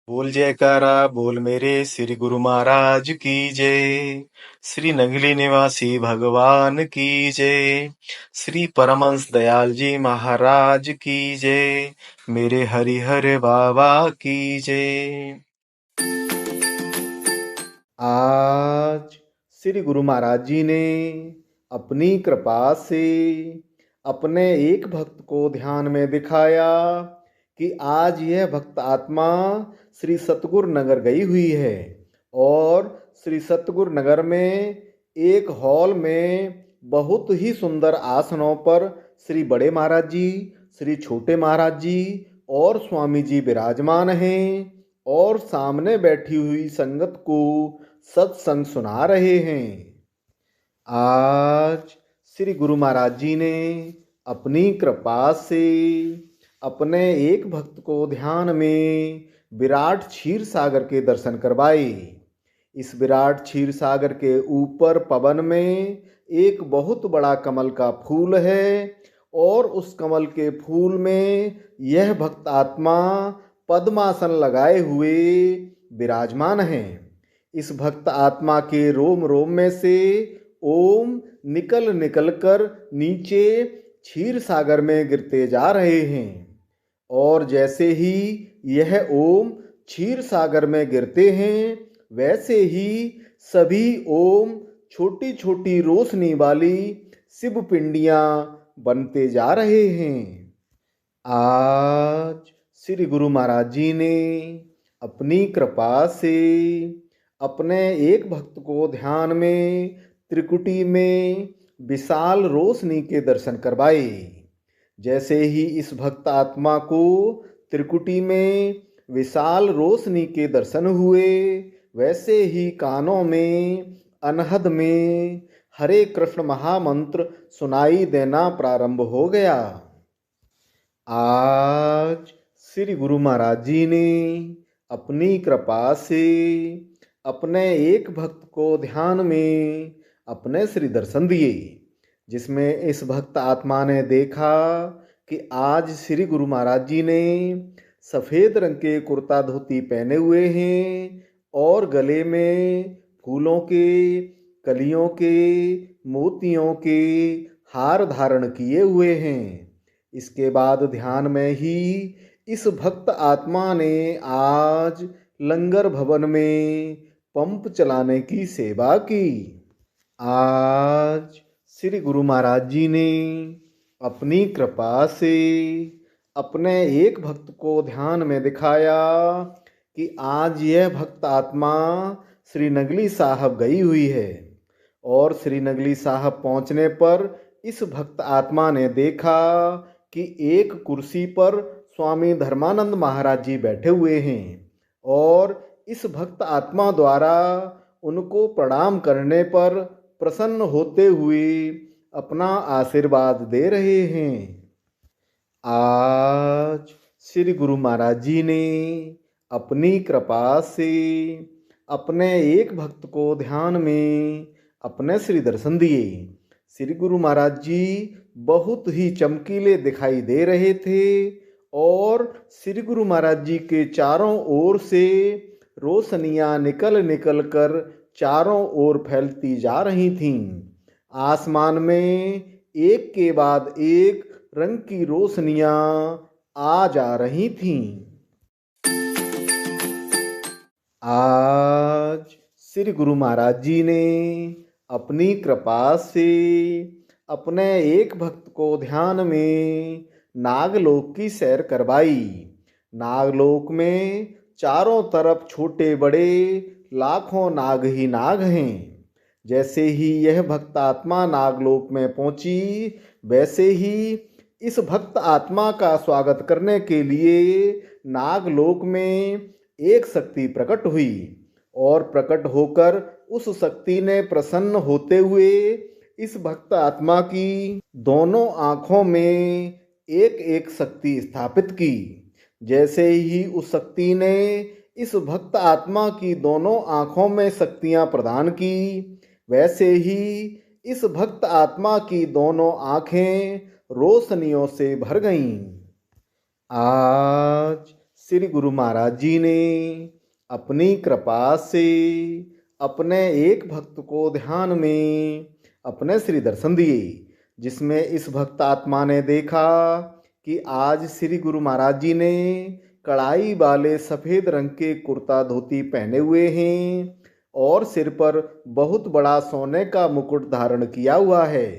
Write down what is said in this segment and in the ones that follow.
बोल जयकारा बोल मेरे श्री गुरु महाराज की जय। श्री नगली निवासी भगवान की जय। श्री परमहंस दयाल जी महाराज की जय। मेरे हरिहर बाबा की जय। आज श्री गुरु महाराज जी ने अपनी कृपा से अपने एक भक्त को ध्यान में दिखाया कि आज यह भक्त आत्मा श्री सतगुरु नगर गई हुई है और श्री सतगुरु नगर में एक हॉल में बहुत ही सुंदर आसनों पर श्री बड़े महाराज जी, श्री छोटे महाराज जी और स्वामी जी विराजमान हैं और सामने बैठी हुई संगत को सत्संग सुना रहे हैं। आज श्री गुरु महाराज जी ने अपनी कृपा से अपने एक भक्त को ध्यान में विराट क्षीर सागर के दर्शन करवाए। इस विराट क्षीर सागर के ऊपर पवन में एक बहुत बड़ा कमल का फूल है और उस कमल के फूल में यह भक्त आत्मा पद्मासन लगाए हुए विराजमान हैं। इस भक्त आत्मा के रोम रोम में से ओम निकल निकल कर नीचे क्षीर सागर में गिरते जा रहे हैं और जैसे ही यह ओम क्षीर सागर में गिरते हैं वैसे ही सभी ओम छोटी छोटी रोशनी वाली शिव पिंडियां बनते जा रहे हैं। आज श्री गुरु महाराज जी ने अपनी कृपा से अपने एक भक्त को ध्यान में त्रिकुटी में विशाल रोशनी के दर्शन करवाए। जैसे ही इस भक्त आत्मा को त्रिकुटी में विशाल रोशनी के दर्शन हुए वैसे ही कानों में अनहद में हरे कृष्ण महामंत्र सुनाई देना प्रारंभ हो गया। आज श्री गुरु महाराज जी ने अपनी कृपा से अपने एक भक्त को ध्यान में अपने श्री दर्शन दिए, जिसमें इस भक्त आत्मा ने देखा कि आज श्री गुरु महाराज जी ने सफ़ेद रंग के कुर्ता धोती पहने हुए हैं और गले में फूलों के, कलियों के, मोतियों के हार धारण किए हुए हैं। इसके बाद ध्यान में ही इस भक्त आत्मा ने आज लंगर भवन में पंप चलाने की सेवा की। आज श्री गुरु महाराज जी ने अपनी कृपा से अपने एक भक्त को ध्यान में दिखाया कि आज यह भक्त आत्मा श्री नगली साहब गई हुई है और श्री नगली साहब पहुंचने पर इस भक्त आत्मा ने देखा कि एक कुर्सी पर स्वामी धर्मानंद महाराज जी बैठे हुए हैं और इस भक्त आत्मा द्वारा उनको प्रणाम करने पर प्रसन्न होते हुए अपना आशीर्वाद दे रहे हैं। आज श्री गुरु महाराज जी ने अपनी कृपा से अपने एक भक्त को ध्यान में अपने श्री दर्शन दिए। श्री गुरु महाराज जी बहुत ही चमकीले दिखाई दे रहे थे और श्री गुरु महाराज जी के चारों ओर से रोशनियां निकल निकल कर चारों ओर फैलती जा रही थीं। आसमान में एक के बाद एक रंग की रोशनियां आ जा रही थीं। आज श्री गुरु महाराज जी ने अपनी कृपा से अपने एक भक्त को ध्यान में नागलोक की सैर करवाई। नागलोक में चारों तरफ छोटे बड़े लाखों नाग ही नाग हैं। जैसे ही यह भक्त आत्मा नागलोक में पहुंची वैसे ही इस भक्त आत्मा का स्वागत करने के लिए नागलोक में एक शक्ति प्रकट हुई और प्रकट होकर उस शक्ति ने प्रसन्न होते हुए इस भक्त आत्मा की दोनों आँखों में एक एक शक्ति स्थापित की। जैसे ही उस शक्ति ने इस भक्त आत्मा की दोनों आँखों में शक्तियाँ प्रदान की वैसे ही इस भक्त आत्मा की दोनों आँखें रोशनियों से भर गईं। आज श्री गुरु महाराज जी ने अपनी कृपा से अपने एक भक्त को ध्यान में अपने श्री दर्शन दिए, जिसमें इस भक्त आत्मा ने देखा कि आज श्री गुरु महाराज जी ने कढ़ाई वाले सफ़ेद रंग के कुर्ता धोती पहने हुए हैं और सिर पर बहुत बड़ा सोने का मुकुट धारण किया हुआ है।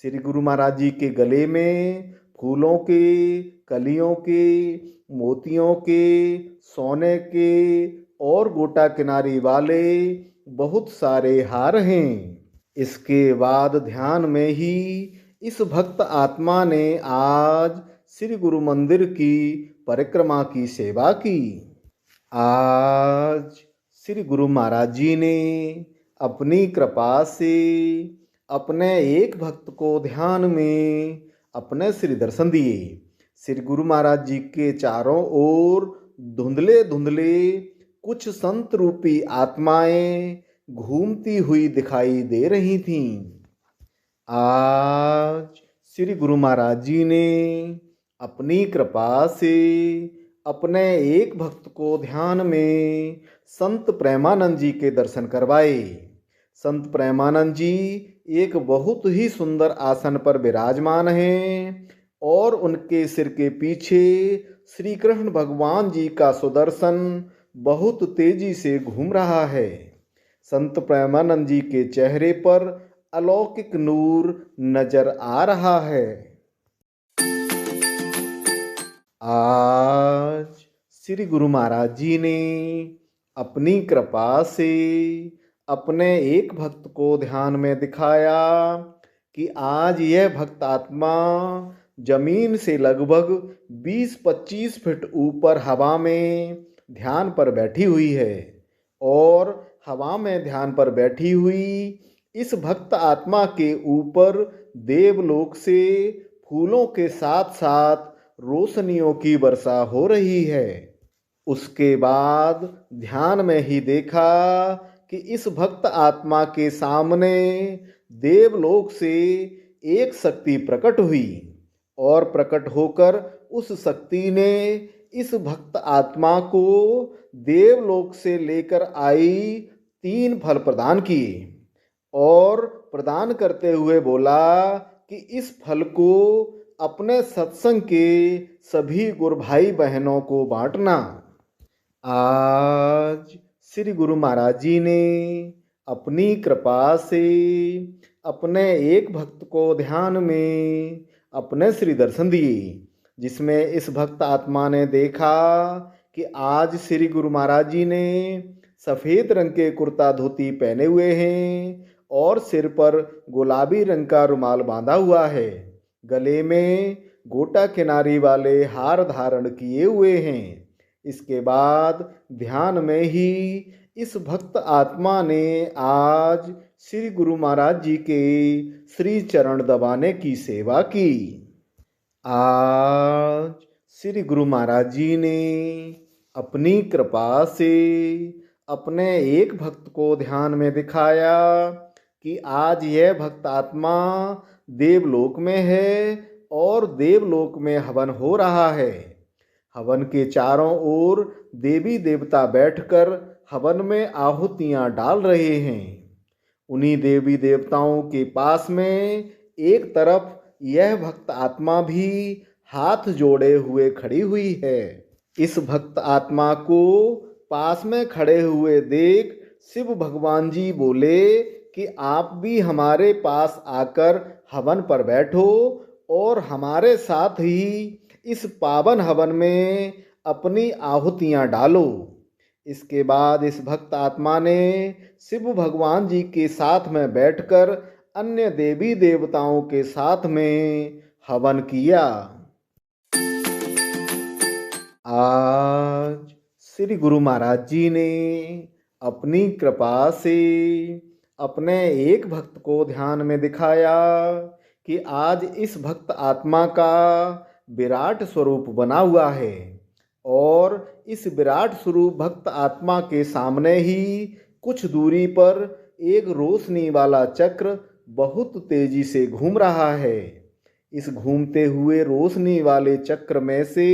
श्री गुरु महाराज जी के गले में फूलों के, कलियों के, मोतियों के, सोने के और गोटा किनारी वाले बहुत सारे हार हैं। इसके बाद ध्यान में ही इस भक्त आत्मा ने आज श्री गुरु मंदिर की परिक्रमा की सेवा की। आज श्री गुरु महाराज जी ने अपनी कृपा से अपने एक भक्त को ध्यान में अपने श्री दर्शन दिए। श्री गुरु महाराज जी के चारों ओर धुंधले धुंधले कुछ संत रूपी आत्माएं घूमती हुई दिखाई दे रही थीं। आज श्री गुरु महाराज जी ने अपनी कृपा से अपने एक भक्त को ध्यान में संत प्रेमानंद जी के दर्शन करवाए। संत प्रेमानंद जी एक बहुत ही सुंदर आसन पर विराजमान हैं और उनके सिर के पीछे श्री कृष्ण भगवान जी का सुदर्शन बहुत तेजी से घूम रहा है। संत प्रेमानंद जी के चेहरे पर अलौकिक नूर नजर आ रहा है। आज श्री गुरु महाराज जी ने अपनी कृपा से अपने एक भक्त को ध्यान में दिखाया कि आज यह भक्त आत्मा जमीन से लगभग 20-25 फीट ऊपर हवा में ध्यान पर बैठी हुई है और हवा में ध्यान पर बैठी हुई इस भक्त आत्मा के ऊपर देवलोक से फूलों के साथ साथ रोशनियों की वर्षा हो रही है। उसके बाद ध्यान में ही देखा कि इस भक्त आत्मा के सामने देवलोक से एक शक्ति प्रकट हुई और प्रकट होकर उस शक्ति ने इस भक्त आत्मा को देवलोक से लेकर आई 3 फल प्रदान किए और प्रदान करते हुए बोला कि इस फल को अपने सत्संग के सभी गुरु भाई बहनों को बांटना। आज श्री गुरु महाराज जी ने अपनी कृपा से अपने एक भक्त को ध्यान में अपने श्री दर्शन दिए, जिसमें इस भक्त आत्मा ने देखा कि आज श्री गुरु महाराज जी ने सफ़ेद रंग के कुर्ता धोती पहने हुए हैं और सिर पर गुलाबी रंग का रुमाल बांधा हुआ है। गले में गोटा किनारी वाले हार धारण किए हुए हैं। इसके बाद ध्यान में ही इस भक्त आत्मा ने आज श्री गुरु महाराज जी के श्री चरण दबाने की सेवा की। आज श्री गुरु महाराज जी ने अपनी कृपा से अपने एक भक्त को ध्यान में दिखाया कि आज यह भक्त आत्मा देवलोक में है और देवलोक में हवन हो रहा है। हवन के चारों ओर देवी देवता बैठकर हवन में आहुतियां डाल रहे हैं। उन्हीं देवी देवताओं के पास में एक तरफ यह भक्त आत्मा भी हाथ जोड़े हुए खड़ी हुई है। इस भक्त आत्मा को पास में खड़े हुए देख शिव भगवान जी बोले कि आप भी हमारे पास आकर हवन पर बैठो और हमारे साथ ही इस पावन हवन में अपनी आहुतियां डालो। इसके बाद इस भक्त आत्मा ने शिव भगवान जी के साथ में बैठकर अन्य देवी देवताओं के साथ में हवन किया। आज श्री गुरु महाराज जी ने अपनी कृपा से अपने एक भक्त को ध्यान में दिखाया कि आज इस भक्त आत्मा का विराट स्वरूप बना हुआ है और इस विराट स्वरूप भक्त आत्मा के सामने ही कुछ दूरी पर एक रोशनी वाला चक्र बहुत तेजी से घूम रहा है। इस घूमते हुए रोशनी वाले चक्र में से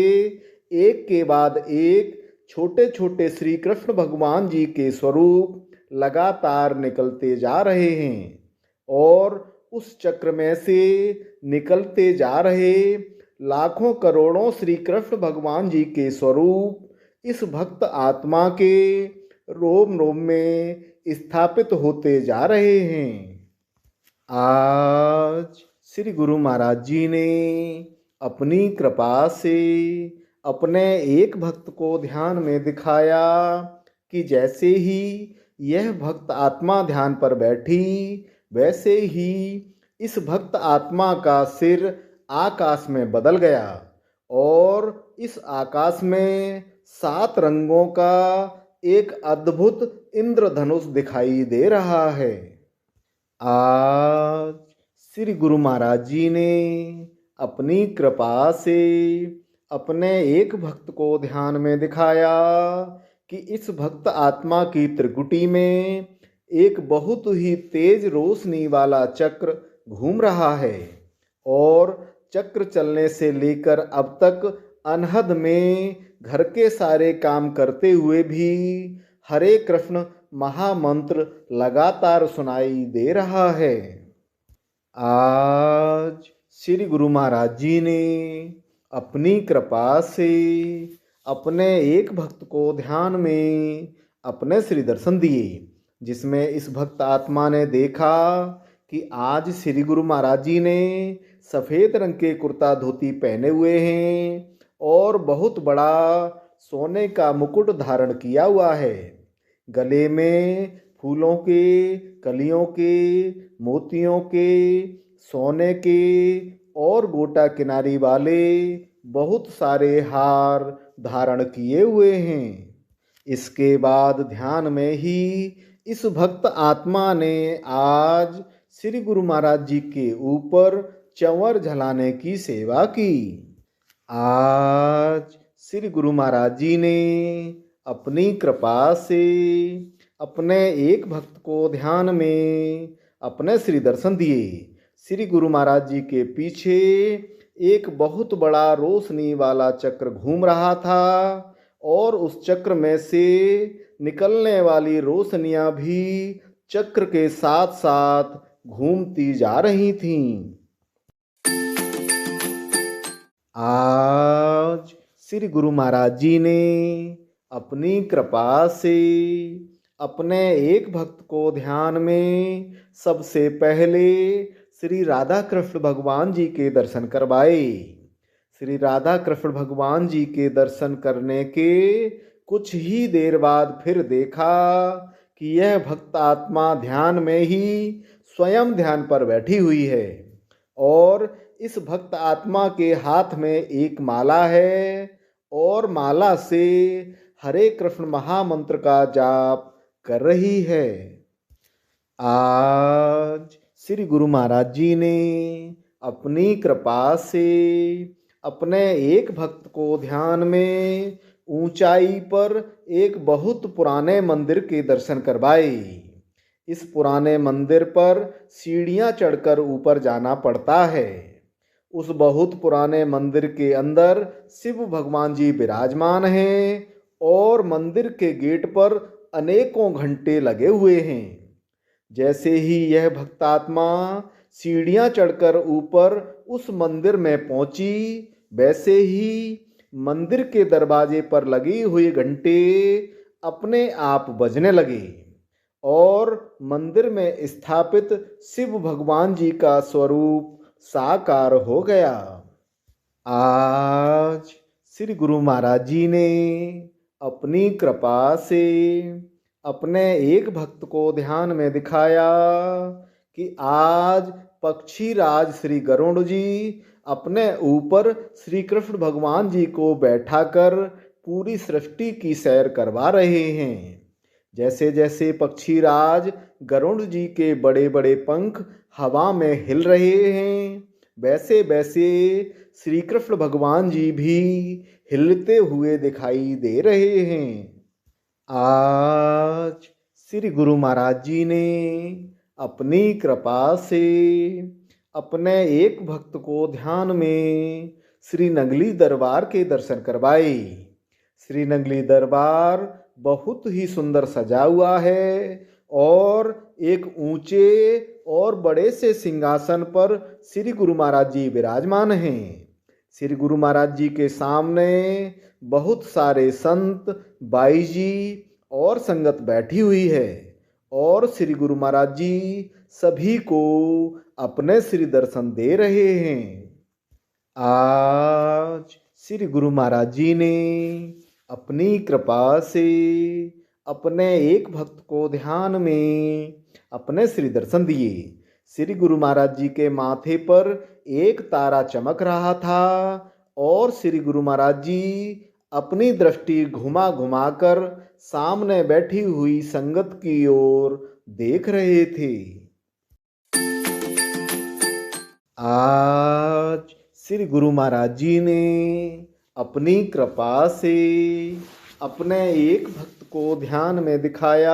एक के बाद एक छोटे छोटे श्री कृष्ण भगवान जी के स्वरूप लगातार निकलते जा रहे हैं और उस चक्र में से निकलते जा रहे लाखों करोड़ों श्री कृष्ण भगवान जी के स्वरूप इस भक्त आत्मा के रोम रोम में स्थापित होते जा रहे हैं। आज श्री गुरु महाराज जी ने अपनी कृपा से अपने एक भक्त को ध्यान में दिखाया कि जैसे ही यह भक्त आत्मा ध्यान पर बैठी, वैसे ही इस भक्त आत्मा का सिर आकाश में बदल गया और इस आकाश में 7 रंगों का एक अद्भुत इंद्रधनुष दिखाई दे रहा है। आज श्री गुरु महाराज जी ने अपनी कृपा से अपने एक भक्त को ध्यान में दिखाया कि इस भक्त आत्मा की त्रिकुटी में एक बहुत ही तेज रोशनी वाला चक्र घूम रहा है और चक्र चलने से लेकर अब तक अनहद में घर के सारे काम करते हुए भी हरे कृष्ण महामंत्र लगातार सुनाई दे रहा है। आज श्री गुरु महाराज जी ने अपनी कृपा से अपने एक भक्त को ध्यान में अपने श्री दर्शन दिए, जिसमें इस भक्त आत्मा ने देखा कि आज श्री गुरु महाराज जी ने सफ़ेद रंग के कुर्ता धोती पहने हुए हैं और बहुत बड़ा सोने का मुकुट धारण किया हुआ है। गले में फूलों के, कलियों के, मोतियों के, सोने के और गोटा किनारी वाले बहुत सारे हार धारण किए हुए हैं। इसके बाद ध्यान में ही इस भक्त आत्मा ने आज श्री गुरु महाराज जी के ऊपर चंवर झलाने की सेवा की। आज श्री गुरु महाराज जी ने अपनी कृपा से अपने एक भक्त को ध्यान में अपने श्री दर्शन दिए। श्री गुरु महाराज जी के पीछे एक बहुत बड़ा रोशनी वाला चक्र घूम रहा था और उस चक्र में से निकलने वाली रोशनियां भी चक्र के साथ साथ घूमती जा रही थीं। आज श्री गुरु महाराज जी ने अपनी कृपा से अपने एक भक्त को ध्यान में सबसे पहले श्री राधा कृष्ण भगवान जी के दर्शन करवाए। श्री राधा कृष्ण भगवान जी के दर्शन करने के कुछ ही देर बाद फिर देखा कि यह भक्त आत्मा ध्यान में ही स्वयं ध्यान पर बैठी हुई है और इस भक्त आत्मा के हाथ में एक माला है और माला से हरे कृष्ण महामंत्र का जाप कर रही है। आज श्री गुरु महाराज जी ने अपनी कृपा से अपने एक भक्त को ध्यान में ऊंचाई पर एक बहुत पुराने मंदिर के दर्शन करवाए। इस पुराने मंदिर पर सीढ़ियां चढ़कर ऊपर जाना पड़ता है। उस बहुत पुराने मंदिर के अंदर शिव भगवान जी विराजमान हैं और मंदिर के गेट पर अनेकों घंटे लगे हुए हैं। जैसे ही यह भक्तात्मा सीढ़ियां चढ़कर ऊपर उस मंदिर में पहुंची, वैसे ही मंदिर के दरवाजे पर लगी हुई घंटे अपने आप बजने लगे और मंदिर में स्थापित शिव भगवान जी का स्वरूप साकार हो गया। आज श्री गुरु महाराज जी ने अपनी कृपा से अपने एक भक्त को ध्यान में दिखाया कि आज पक्षी राज श्री गरुड़ जी अपने ऊपर श्री कृष्ण भगवान जी को बैठाकर पूरी सृष्टि की सैर करवा रहे हैं। जैसे जैसे पक्षी राज गरुड़ जी के बड़े बड़े पंख हवा में हिल रहे हैं, वैसे वैसे श्री कृष्ण भगवान जी भी हिलते हुए दिखाई दे रहे हैं। आज श्री गुरु महाराज जी ने अपनी कृपा से अपने एक भक्त को ध्यान में श्री नगली दरबार के दर्शन करवाए। श्री नगली दरबार बहुत ही सुंदर सजा हुआ है और एक ऊंचे और बड़े से सिंहासन पर श्री गुरु महाराज जी विराजमान हैं। श्री गुरु महाराज जी के सामने बहुत सारे संत, बाई जी और संगत बैठी हुई है और श्री गुरु महाराज जी सभी को अपने श्री दर्शन दे रहे हैं। आज श्री गुरु महाराज जी ने अपनी कृपा से अपने एक भक्त को ध्यान में अपने श्री दर्शन दिए। श्री गुरु महाराज जी के माथे पर एक तारा चमक रहा था और श्री गुरु महाराज जी अपनी दृष्टि घुमा घुमा कर सामने बैठी हुई संगत की ओर देख रहे थे। आज श्री गुरु महाराज जी ने अपनी कृपा से अपने एक भक्त को ध्यान में दिखाया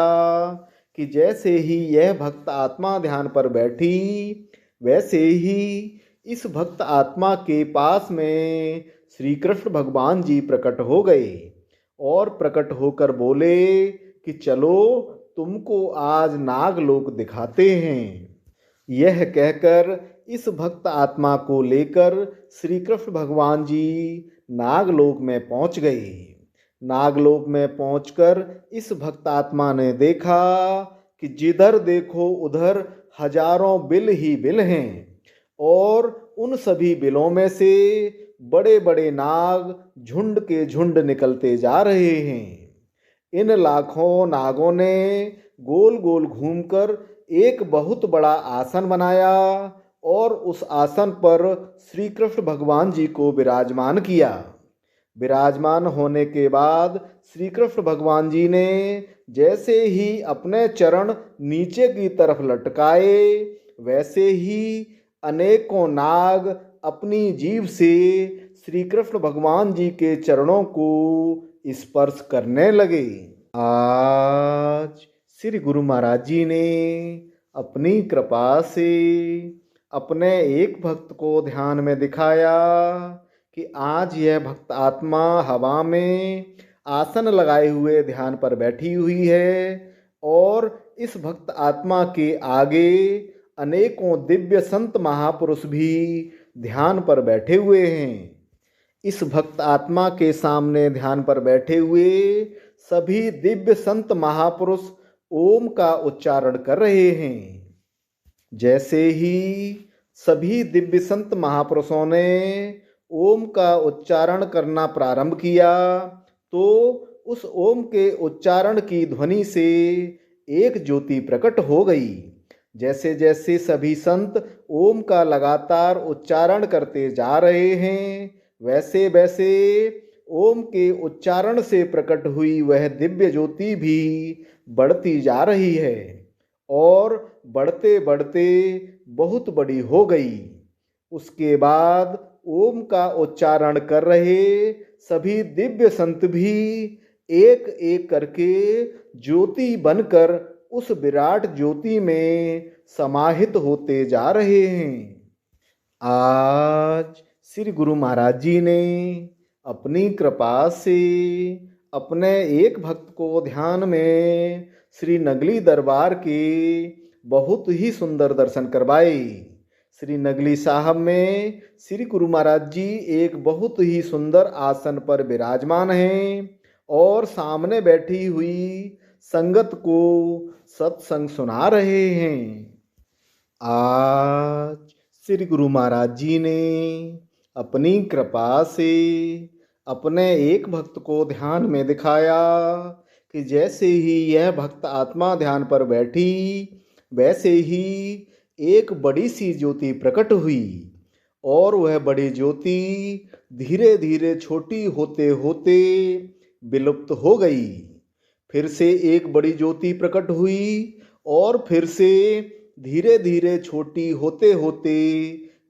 कि जैसे ही यह भक्त आत्मा ध्यान पर बैठी, वैसे ही इस भक्त आत्मा के पास में श्री कृष्ण भगवान जी प्रकट हो गए और प्रकट होकर बोले कि चलो तुमको आज नागलोक दिखाते हैं। यह कहकर इस भक्त आत्मा को लेकर श्री कृष्ण भगवान जी नागलोक में पहुंच गए। नागलोक में पहुंचकर इस भक्त आत्मा ने देखा कि जिधर देखो उधर हजारों बिल ही बिल हैं और उन सभी बिलों में से बड़े बड़े नाग झुंड के झुंड निकलते जा रहे हैं। इन लाखों नागों ने गोल गोल घूमकर एक बहुत बड़ा आसन बनाया और उस आसन पर श्री कृष्ण भगवान जी को विराजमान किया। विराजमान होने के बाद श्री कृष्ण भगवान जी ने जैसे ही अपने चरण नीचे की तरफ लटकाए, वैसे ही अनेकों नाग अपनी जीभ से श्री कृष्ण भगवान जी के चरणों को स्पर्श करने लगे। आज श्री गुरु महाराज जी ने अपनी कृपा से अपने एक भक्त को ध्यान में दिखाया कि आज यह भक्त आत्मा हवा में आसन लगाए हुए ध्यान पर बैठी हुई है और इस भक्त आत्मा के आगे अनेकों दिव्य संत महापुरुष भी ध्यान पर बैठे हुए हैं। इस भक्त आत्मा के सामने ध्यान पर बैठे हुए सभी दिव्य संत महापुरुष ओम का उच्चारण कर रहे हैं। जैसे ही सभी दिव्य संत महापुरुषों ने ओम का उच्चारण करना प्रारंभ किया तो उस ओम के उच्चारण की ध्वनि से एक ज्योति प्रकट हो गई। जैसे जैसे सभी संत ओम का लगातार उच्चारण करते जा रहे हैं, वैसे वैसे ओम के उच्चारण से प्रकट हुई वह दिव्य ज्योति भी बढ़ती जा रही है और बढ़ते बढ़ते बहुत बड़ी हो गई। उसके बाद ओम का उच्चारण कर रहे सभी दिव्य संत भी एक एक करके ज्योति बनकर उस विराट ज्योति में समाहित होते जा रहे हैं। आज श्री गुरु महाराज जी ने अपनी कृपा से अपने एक भक्त को ध्यान में श्री नगली दरबार के बहुत ही सुंदर दर्शन करवाए। श्री नगली साहब में श्री गुरु महाराज जी एक बहुत ही सुंदर आसन पर विराजमान हैं और सामने बैठी हुई संगत को सत्संग सुना रहे हैं। आज श्री गुरु महाराज जी ने अपनी कृपा से अपने एक भक्त को ध्यान में दिखाया कि जैसे ही यह भक्त आत्मा ध्यान पर बैठी, वैसे ही एक बड़ी सी ज्योति प्रकट हुई और वह बड़ी ज्योति धीरे धीरे छोटी होते होते विलुप्त हो गई। फिर से एक बड़ी ज्योति प्रकट हुई और फिर से धीरे धीरे छोटी होते होते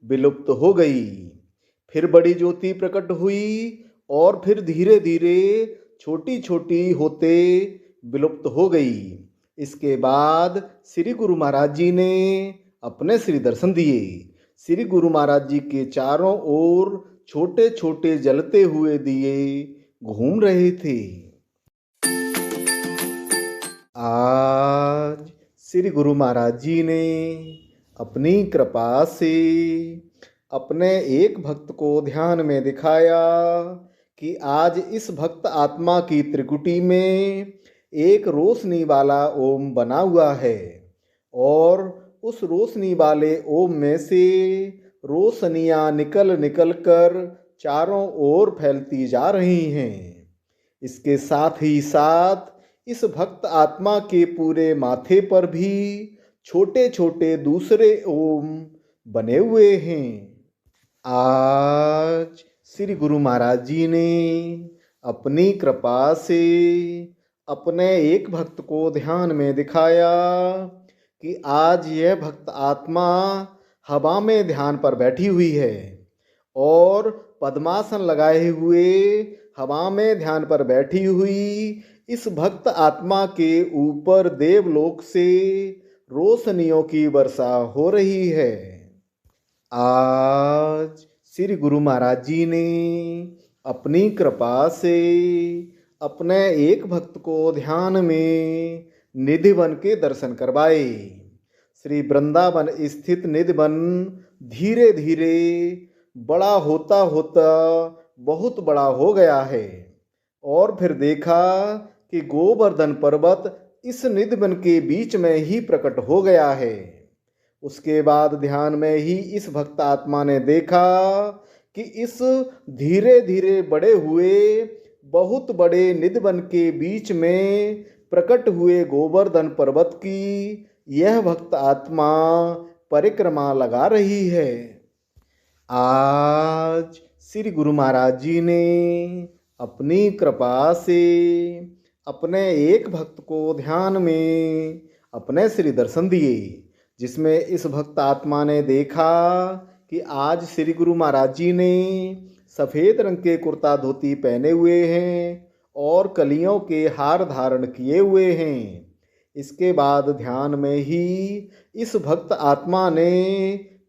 विलुप्त हो गई। फिर बड़ी ज्योति प्रकट हुई और फिर धीरे धीरे छोटी छोटी होते विलुप्त हो गई। इसके बाद श्री गुरु महाराज जी ने अपने श्री दर्शन दिए। श्री गुरु महाराज जी के चारों ओर छोटे छोटे जलते हुए दिए घूम रहे थे। आज श्री गुरु महाराज जी ने अपनी कृपा से अपने एक भक्त को ध्यान में दिखाया कि आज इस भक्त आत्मा की त्रिकुटी में एक रोशनी वाला ओम बना हुआ है और उस रोशनी वाले ओम में से रोशनियां निकल निकल कर चारों ओर फैलती जा रही हैं। इसके साथ ही साथ इस भक्त आत्मा के पूरे माथे पर भी छोटे छोटे दूसरे ओम बने हुए हैं। आज श्री गुरु महाराज जी ने अपनी कृपा से अपने एक भक्त को ध्यान में दिखाया कि आज यह भक्त आत्मा हवा में ध्यान पर बैठी हुई है और पद्मासन लगाए हुए हवा में ध्यान पर बैठी हुई इस भक्त आत्मा के ऊपर देवलोक से रोशनियों की वर्षा हो रही है। आज श्री गुरु महाराज जी ने अपनी कृपा से अपने एक भक्त को ध्यान में निधिवन के दर्शन करवाए। श्री वृंदावन स्थित निधिवन धीरे धीरे बड़ा होता होता बहुत बड़ा हो गया है और फिर देखा कि गोवर्धन पर्वत इस निधिवन के बीच में ही प्रकट हो गया है। उसके बाद ध्यान में ही इस भक्त आत्मा ने देखा कि इस धीरे धीरे बड़े हुए बहुत बड़े निधिवन के बीच में प्रकट हुए गोवर्धन पर्वत की यह भक्त आत्मा परिक्रमा लगा रही है। आज श्री गुरु महाराज जी ने अपनी कृपा से अपने एक भक्त को ध्यान में अपने श्री दर्शन दिए, जिसमें इस भक्त आत्मा ने देखा कि आज श्री गुरु महाराज जी ने सफ़ेद रंग के कुर्ता धोती पहने हुए हैं और कलियों के हार धारण किए हुए हैं। इसके बाद ध्यान में ही इस भक्त आत्मा ने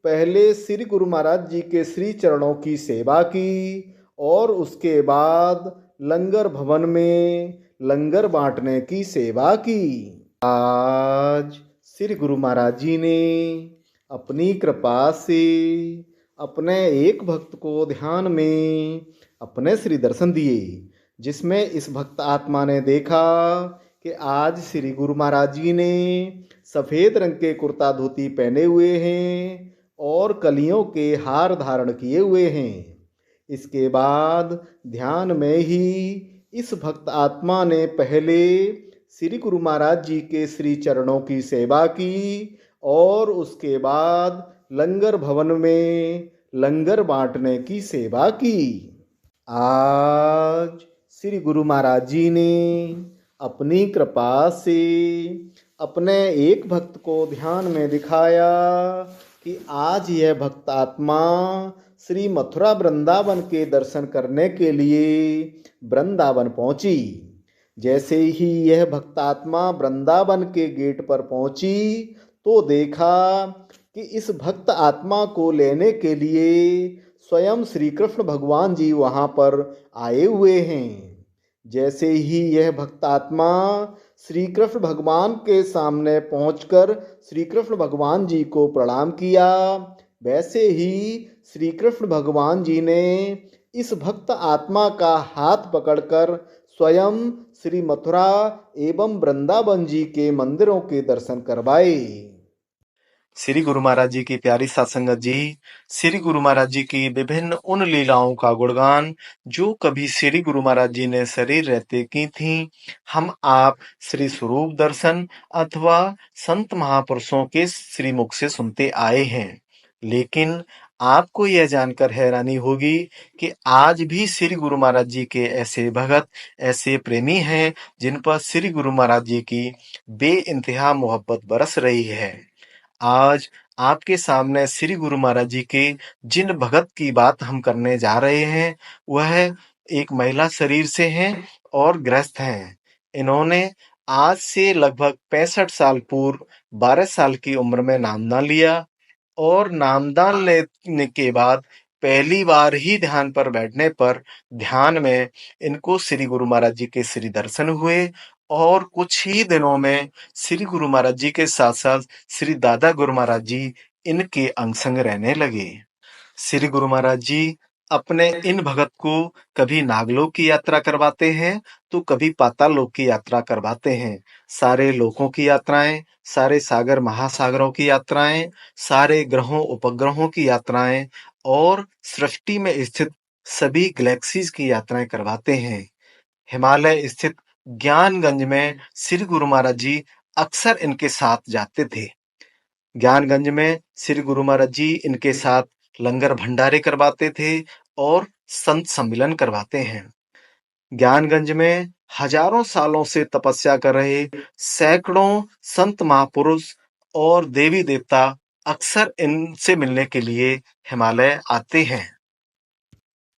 पहले श्री गुरु महाराज जी के श्री चरणों की सेवा की और उसके बाद लंगर भवन में लंगर बांटने की सेवा की। आज श्री गुरु महाराज जी ने अपनी कृपा से अपने एक भक्त को ध्यान में अपने श्री दर्शन दिए, जिसमें इस भक्त आत्मा ने देखा कि आज श्री गुरु महाराज जी ने सफ़ेद रंग के कुर्ता धोती पहने हुए हैं और कलियों के हार धारण किए हुए हैं। इसके बाद ध्यान में ही इस भक्त आत्मा ने पहले श्री गुरु महाराज जी के श्री चरणों की सेवा की और उसके बाद लंगर भवन में लंगर बांटने की सेवा की। आज श्री गुरु महाराज जी ने अपनी कृपा से अपने एक भक्त को ध्यान में दिखाया कि आज यह भक्त आत्मा श्री मथुरा वृंदावन के दर्शन करने के लिए वृंदावन पहुंची। जैसे ही यह भक्त आत्मा वृंदावन के गेट पर पहुंची तो देखा कि इस भक्त आत्मा को लेने के लिए स्वयं श्री कृष्ण भगवान जी वहां पर आए हुए हैं। जैसे ही यह भक्त आत्मा श्री कृष्ण भगवान के सामने पहुंचकर श्री कृष्ण भगवान जी को प्रणाम किया, वैसे ही श्री कृष्ण भगवान जी ने इस भक्त आत्मा का हाथ पकड़कर स्वयं श्री मथुरा एवं वृंदावन जी के मंदिरों के दर्शन करवाए। श्री गुरु महाराज जी की प्यारी सत्संगत जी, श्री गुरु महाराज जी की विभिन्न उन लीलाओं का गुणगान जो कभी श्री गुरु महाराज जी ने शरीर रहते की थी, हम आप श्री स्वरूप दर्शन अथवा संत महापुरुषों के श्री मुख से सुनते आए हैं। लेकिन आपको यह जानकर हैरानी होगी कि आज भी श्री गुरु महाराज जी के ऐसे भगत, ऐसे प्रेमी हैं जिन पर श्री गुरु महाराज जी की बेइंतहा मोहब्बत बरस रही है। आज आपके सामने श्री गुरु महाराज जी के जिन भगत की बात हम करने जा रहे हैं वह एक महिला शरीर से हैं और गृहस्थ हैं। इन्होंने आज से लगभग 65 साल पूर्व 12 साल की उम्र में नामदान लिया और नामदान लेने के बाद पहली बार ही ध्यान पर बैठने पर ध्यान में इनको श्री गुरु महाराज जी के श्री दर्शन हुए और कुछ ही दिनों में श्री गुरु महाराज जी के साथ साथ श्री दादा गुरु महाराज जी इनके अंग संग रहने लगे। श्री गुरु महाराज जी अपने इन भगत को कभी नागलोक की यात्रा करवाते हैं तो कभी पाताल लोक की यात्रा करवाते हैं। सारे लोकों की यात्राएं, सारे सागर महासागरों की यात्राएं, सारे ग्रहों उपग्रहों की यात्राएं और सृष्टि में स्थित सभी गैलेक्सीज की यात्राएं करवाते हैं। हिमालय स्थित ज्ञानगंज में श्री गुरु महाराज जी अक्सर इनके साथ जाते थे। ज्ञानगंज में श्री गुरु महाराज जी इनके साथ लंगर भंडारे करवाते थे और संत सम्मेलन करवाते हैं। ज्ञानगंज में हजारों सालों से तपस्या कर रहे सैकड़ों संत महापुरुष और देवी देवता अक्सर इनसे मिलने के लिए हिमालय आते हैं।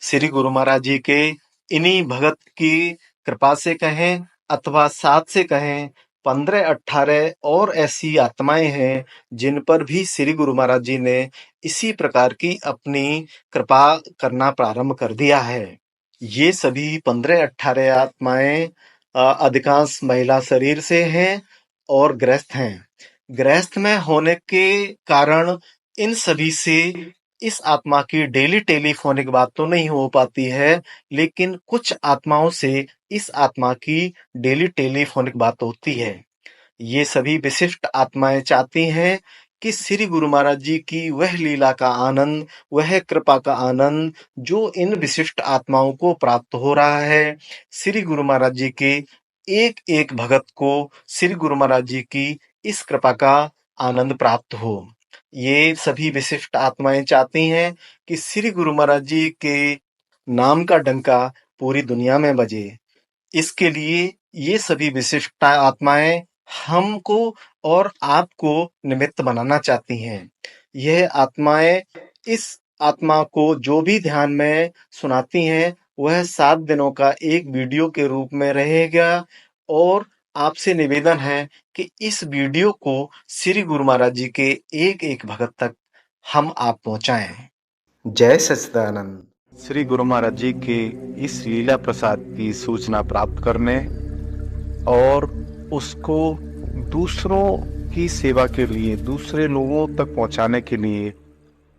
श्री गुरु महाराज जी के इन्हीं भगत की कृपा से कहें अथवा साथ से कहें, 15-18 और ऐसी आत्माएं हैं जिन पर भी श्री गुरु महाराज जी ने इसी प्रकार की अपनी कृपा करना प्रारंभ कर दिया है। ये सभी 15-18 आत्माएं अधिकांश महिला शरीर से हैं और गृहस्थ हैं। गृहस्थ में होने के कारण इन सभी से इस आत्मा की डेली टेलीफोनिक बात तो नहीं हो पाती है, लेकिन कुछ आत्माओं से इस आत्मा की डेली टेलीफोनिक बात होती है। ये सभी विशिष्ट आत्माएं चाहती हैं कि श्री गुरु महाराज जी की वह लीला का आनंद, वह कृपा का आनंद जो इन विशिष्ट आत्माओं को प्राप्त हो रहा है, श्री गुरु महाराज जी के एक एक भगत को श्री गुरु महाराज जी की इस कृपा का आनंद प्राप्त हो। ये सभी विशिष्ट आत्माएं चाहती हैं कि श्री गुरु महाराज जी के नाम का डंका पूरी दुनिया में बजे। इसके लिए ये सभी विशिष्ट आत्माएं हमको और आपको निमित्त बनाना चाहती हैं। यह आत्माएं इस आत्मा को जो भी ध्यान में सुनाती हैं वह 7 दिनों का एक वीडियो के रूप में रहेगा और आपसे निवेदन है कि इस वीडियो को श्री गुरु महाराज जी के एक एक भगत तक हम आप पहुंचाएं। जय सच्चिदानंद। श्री गुरु महाराज जी के इस लीला प्रसाद की सूचना प्राप्त करने और उसको दूसरों की सेवा के लिए, दूसरे लोगों तक पहुंचाने के लिए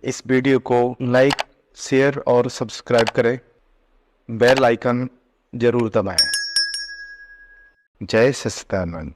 इस वीडियो को लाइक, शेयर और सब्सक्राइब करें। बेल आइकन जरूर दबाएं। जय सच्चिदानंद।